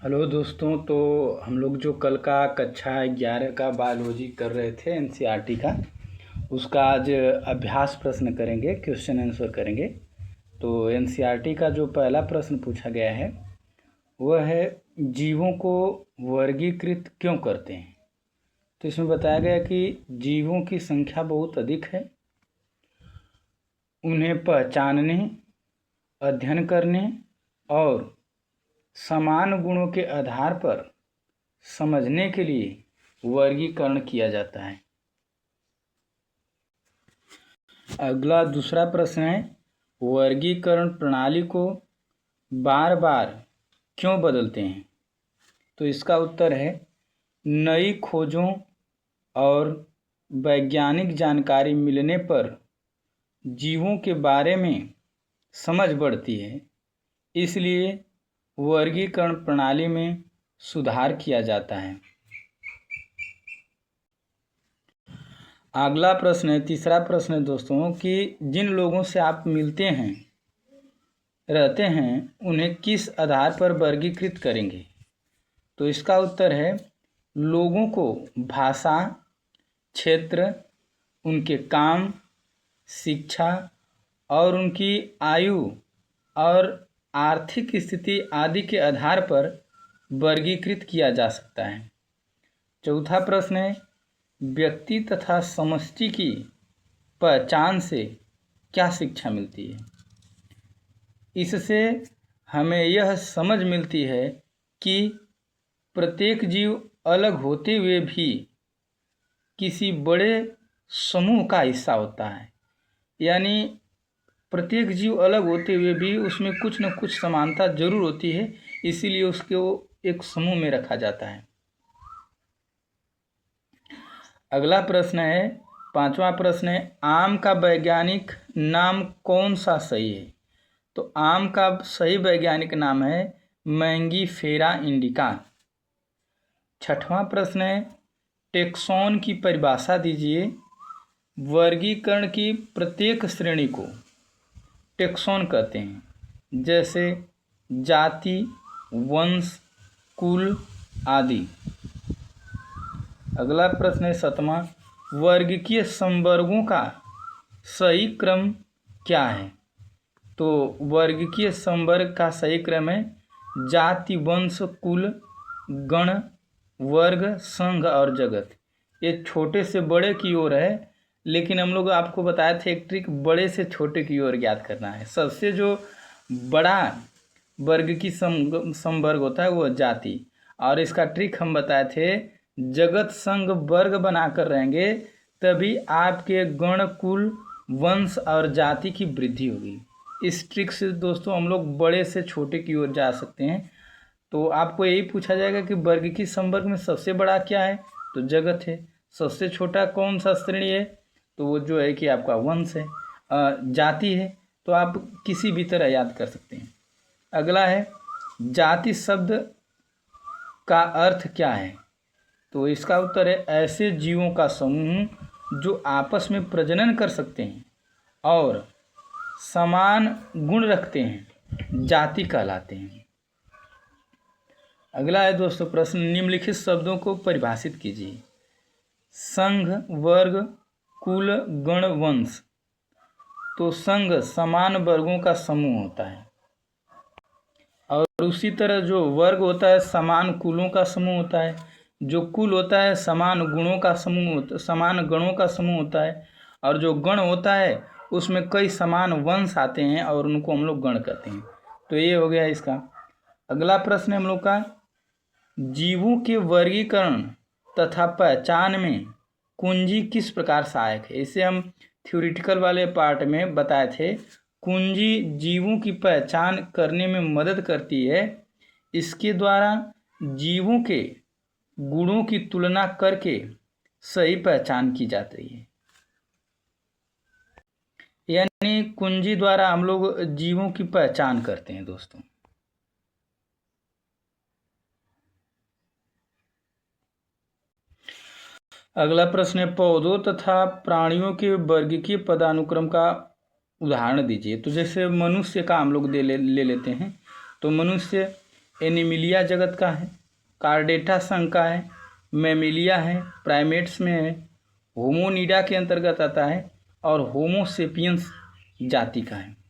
Hello दोस्तों। तो हम लोग जो कल का कक्षा 11 का बायोलॉजी कर रहे थे एनसीईआरटी का, उसका आज अभ्यास प्रश्न करेंगे, क्वेश्चन आंसर करेंगे। तो एनसीईआरटी का जो पहला प्रश्न पूछा गया है वह है, जीवों को वर्गीकृत क्यों करते हैं। तो इसमें बताया गया कि जीवों की संख्या बहुत अधिक है, उन्हें पहचानने, अध्ययन करने और समान गुणों के आधार पर समझने के लिए वर्गीकरण किया जाता है। अगला दूसरा प्रश्न है, वर्गीकरण प्रणाली को बार बार क्यों बदलते हैं। तो इसका उत्तर है, नई खोजों और वैज्ञानिक जानकारी मिलने पर जीवों के बारे में समझ बढ़ती है, इसलिए वर्गीकरण प्रणाली में सुधार किया जाता है। अगला प्रश्न है, तीसरा प्रश्न है दोस्तों, कि जिन लोगों से आप मिलते हैं, रहते हैं, उन्हें किस आधार पर वर्गीकृत करेंगे। तो इसका उत्तर है, लोगों को भाषा, क्षेत्र, उनके काम, शिक्षा और उनकी आयु और आर्थिक स्थिति आदि के आधार पर वर्गीकृत किया जा सकता है। चौथा प्रश्न है, व्यक्ति तथा समष्टि की पहचान से क्या शिक्षा मिलती है। इससे हमें यह समझ मिलती है कि प्रत्येक जीव अलग होते हुए भी किसी बड़े समूह का हिस्सा होता है, यानी प्रत्येक जीव अलग होते हुए भी उसमें कुछ न कुछ समानता जरूर होती है, इसीलिए उसको एक समूह में रखा जाता है। अगला प्रश्न है, पांचवा प्रश्न है, आम का वैज्ञानिक नाम कौन सा सही है। तो आम का सही वैज्ञानिक नाम है मैंगीफेरा इंडिका। छठवां प्रश्न है, टेक्सोन की परिभाषा दीजिए। वर्गीकरण की प्रत्येक श्रेणी को टेक्सोन कहते हैं, जैसे जाति, वंश, कुल आदि। अगला प्रश्न है सातवां, वर्गीय संवर्गों का सही क्रम क्या है। तो वर्गीय संवर्ग का सही क्रम है जाति, वंश, कुल, गण, वर्ग, संघ और जगत। ये छोटे से बड़े की ओर है, लेकिन हम लोग आपको बताए थे एक ट्रिक, बड़े से छोटे की ओर ज्ञात करना है। सबसे जो बड़ा वर्ग की संवर्ग होता है वो जाति, और इसका ट्रिक हम बताए थे, जगत संघ वर्ग बनाकर रहेंगे तभी आपके गण, कुल, वंश और जाति की वृद्धि होगी। इस ट्रिक से दोस्तों हम लोग बड़े से छोटे की ओर जा सकते हैं। तो आपको यही पूछा जाएगा कि वर्ग की संवर्ग में सबसे बड़ा क्या है, तो जगत है। सबसे छोटा कौन सा श्रेणी है, तो वो जो है कि आपका वंश है। जाति है, तो आप किसी भी तरह याद कर सकते हैं। अगला है, जाति शब्द का अर्थ क्या है। तो इसका उत्तर है, ऐसे जीवों का समूह जो आपस में प्रजनन कर सकते हैं और समान गुण रखते हैं, जाति कहलाते हैं। अगला है दोस्तों प्रश्न, निम्नलिखित शब्दों को परिभाषित कीजिए। संघ, वर्ग, कुल, गण, वंश। तो संघ समान वर्गों का समूह होता है, और उसी तरह जो वर्ग होता है समान कुलों का समूह होता है, जो कुल होता है समान गुणों का समूह, समान गणों का समूह होता है, और जो गण होता है उसमें कई समान वंश आते हैं और उनको हम लोग गण कहते हैं। तो ये हो गया इसका। अगला प्रश्न है हम लोग का, जीवों के वर्गीकरण तथा पहचान में कुंजी किस प्रकार सहायक है। इसे हम थ्योरेटिकल वाले पार्ट में बताए थे। कुंजी जीवों की पहचान करने में मदद करती है। इसके द्वारा जीवों के गुणों की तुलना करके सही पहचान की जाती है। यानी कुंजी द्वारा हम लोग जीवों की पहचान करते हैं दोस्तों। अगला प्रश्न है, पौधों तथा प्राणियों के वर्गीय पदानुक्रम का उदाहरण दीजिए। तो जैसे मनुष्य का हम लोग ले लेते हैं। तो मनुष्य एनिमिलिया जगत का है, कार्डेटा संघ का है, मैमिलिया है, प्राइमेट्स में है, होमोनिडा के अंतर्गत आता है और होमोसेपियंस जाति का है।